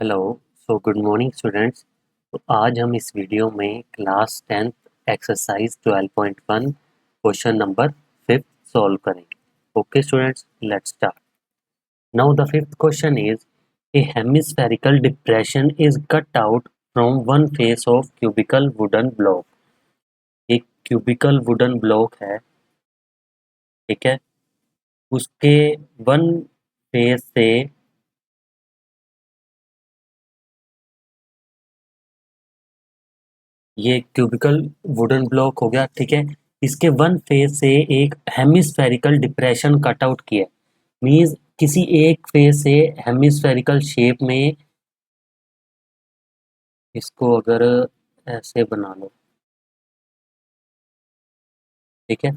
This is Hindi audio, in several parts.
हेलो। Good morning students. तो आज हम इस वीडियो में class 10th exercise 12.1 question number 5 solve करेंगे। Okay students, let's start. Now the fifth question is a hemispherical depression is cut out from one face of cubical wooden block. एक क्यूबिकल वुडन ब्लॉक है, ठीक है, उसके वन फेस से ये क्यूबिकल वुडन ब्लॉक हो गया, ठीक है। इसके वन फेस से एक हेमिस्फेरिकल डिप्रेशन कट आउट किया, मींस किसी एक फेस से हेमिस्फेरिकल शेप में, इसको अगर ऐसे बना लो, ठीक है।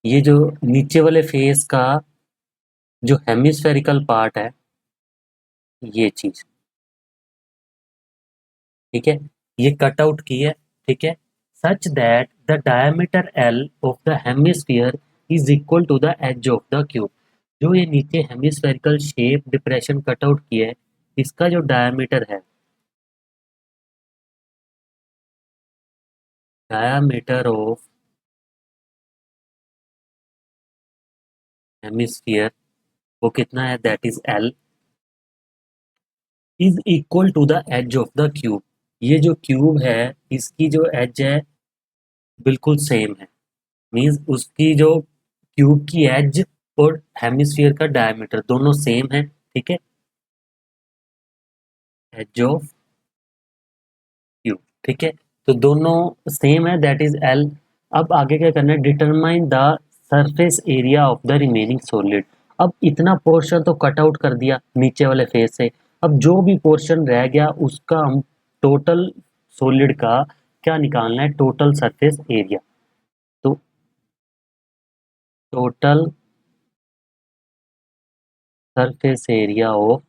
ये जो नीचे वाले फेस का जो हेमिस्फेरिकल पार्ट है, ये चीज, ठीक है, ये कट आउट की है, ठीक है। Such that the diameter L of the hemisphere is equal to the edge of the cube. जो ये नीचे hemispherical shape depression cut out किया है, इसका जो डायमीटर है, डायमीटर ऑफ हेमिस्फीयर, वो कितना है, that is L, is equal to the edge of the cube. ये जो क्यूब है, इसकी जो एज है बिल्कुल सेम है, मींस उसकी जो क्यूब की एज और हेमिस्फीयर का डायमीटर दोनों सेम है, ठीक है। एज ऑफ क्यूब, ठीक है। तो दोनों सेम है, दैट इज एल। अब आगे क्या करना है, determine the surface area of the remaining solid. अब इतना पोर्शन तो कट आउट कर दिया नीचे वाले फेस से, अब जो भी पोर्शन रह गया उसका हम टोटल सॉलिड का क्या निकालना है, टोटल सरफेस एरिया। तो total surface area of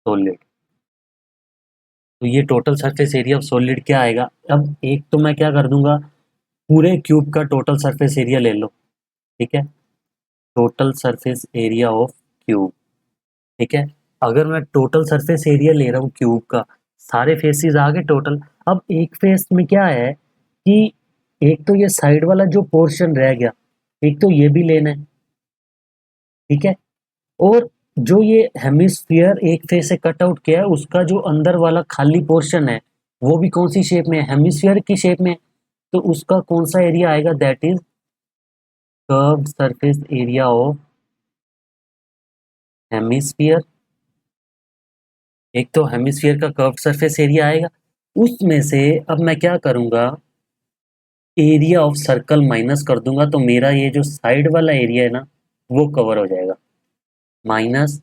solid, तो ये total surface area of solid क्या आएगा। अब एक तो मैं क्या कर दूंगा, पूरे क्यूब का टोटल सरफेस एरिया ले लो, ठीक है, total surface area of cube, ठीक है। अगर मैं टोटल सरफेस एरिया ले रहा हूँ क्यूब का, सारे फेसेस आ गए टोटल। अब एक फेस में क्या है कि एक तो ये साइड वाला जो पोर्शन रह गया, एक तो ये भी लेना है, ठीक है। और जो ये हेमिस्फीयर एक फेस से कट आउट किया है, उसका जो अंदर वाला खाली पोर्शन है, वो भी कौन सी शेप में है, हेमिस्फीयर की शेप में है। तो उसका कौन सा एरिया आएगा, that is curved surface area of hemisphere. एक तो हेमिस्फीयर का कर्व्ड सरफेस एरिया आएगा, उसमें से अब मैं क्या करूंगा, एरिया ऑफ सर्कल माइनस कर दूंगा, तो मेरा ये जो साइड वाला एरिया है ना, वो कवर हो जाएगा, माइनस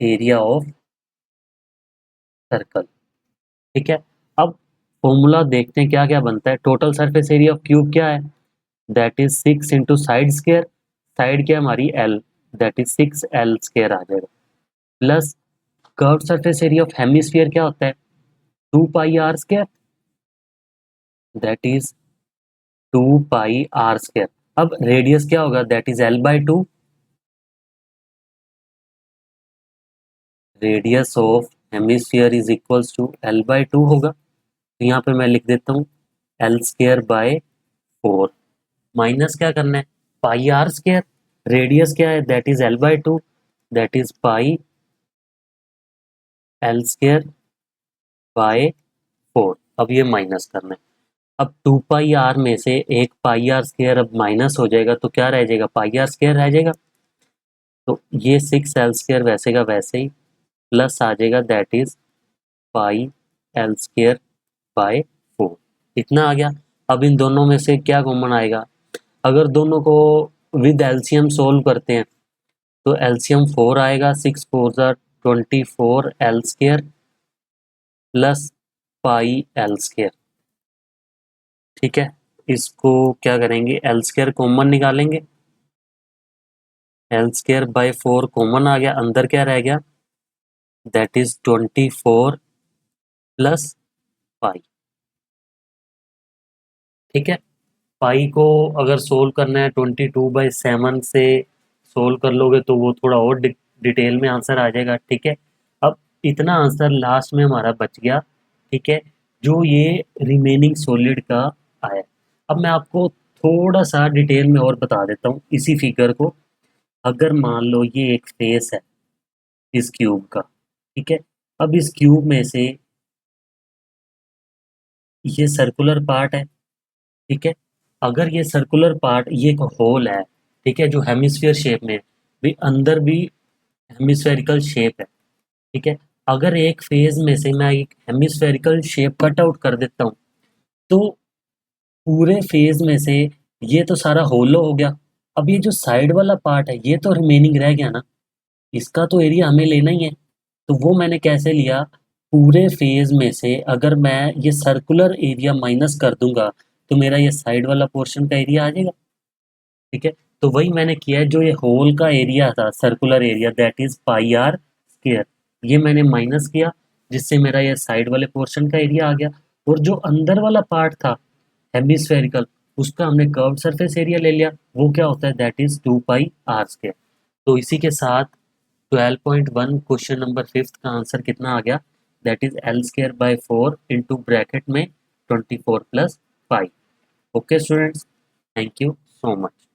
एरिया ऑफ सर्कल, ठीक है। अब फॉर्मूला देखते हैं क्या क्या बनता है। Total surface area of cube क्या है, that is 6 into side square, side क्या है हमारी L, that is 6 L square आ जाएगा, plus curved surface area of hemisphere क्या होता है, 2 pi r square, that is 2 pi r square. अब रेडियस क्या होगा, that is L/2, radius of hemisphere is equals to L/2 होगा। तो यहाँ पे मैं लिख देता हूँ L²/4, माइनस क्या करना है, पाई आर स्केयर, रेडियस क्या है, that is L/2, that is L²/4। अब ये माइनस करना है। अब 2 पाई आर में से एक पाई आर स्केयर अब माइनस हो जाएगा, तो क्या रह जाएगा, पाई आर स्केयर रह जाएगा। तो ये 6 L² वैसे का वैसे ही, प्लस आ जाएगा, दैट इज L²/4, इतना आ गया। अब इन दोनों में से क्या कॉमन आएगा, अगर दोनों को विद एलसीएम सोल्व करते हैं, तो एलसीएम 4 आएगा, 6 4 जा 24 L² प्लस पाई L², ठीक है। इसको क्या करेंगे, L² कॉमन निकालेंगे, L²/4 कॉमन आ गया, अंदर क्या रह गया, दैट इज 24 प्लस पाई, ठीक है। पाई को अगर सोल्व करना है 22/7 से सोल्व कर लोगे तो वो थोड़ा और डिटेल में आंसर आ जाएगा, ठीक है। अब इतना आंसर लास्ट में हमारा बच गया, ठीक है, जो ये रिमेनिंग सॉलिड का आया। अब मैं आपको थोड़ा सा डिटेल में और बता देता हूँ इसी फिगर को। अगर मान लो ये एक फेस है इस क्यूब का, ठीक है, अब इस क्यूब में से ये सर्कुलर पार्ट है, ठीक है, अगर ये सर्कुलर पार्ट ये एक होल है, ठीक है, जो हेमिस्फीयर शेप में है, भी अंदर भी हेमिस्फेरिकल शेप है, ठीक है, अगर एक फेज में से मैं एक हेमिस्फेरिकल शेप कट आउट कर देता हूँ, तो पूरे फेज में से ये तो सारा होलो हो गया। अब ये जो साइड वाला पार्ट है ये तो रिमेनिंग रह गया ना, इसका तो एरिया हमें लेना ही है। तो वो मैंने कैसे लिया, पूरे फेज में से अगर मैं ये सर्कुलर एरिया माइनस कर दूंगा तो मेरा ये साइड वाला पोर्शन का एरिया आ जाएगा, ठीक है। तो वही मैंने किया है, जो ये होल का एरिया था circular area that is pi r square, ये मैंने माइनस किया, जिससे मेरा ये साइड वाले पोर्शन का एरिया आ गया। और जो अंदर वाला पार्ट था हेमिस्फेरिकल, उसका हमने कर्व्ड सरफेस एरिया ले लिया, वो क्या होता है that is 2 pi r square. तो इसी के साथ 12.1 क्वेश्चन नंबर फिफ्थ का आंसर कितना आ गया, that is L square by 4 into bracket में 24 plus 5। Okay students, thank you so much.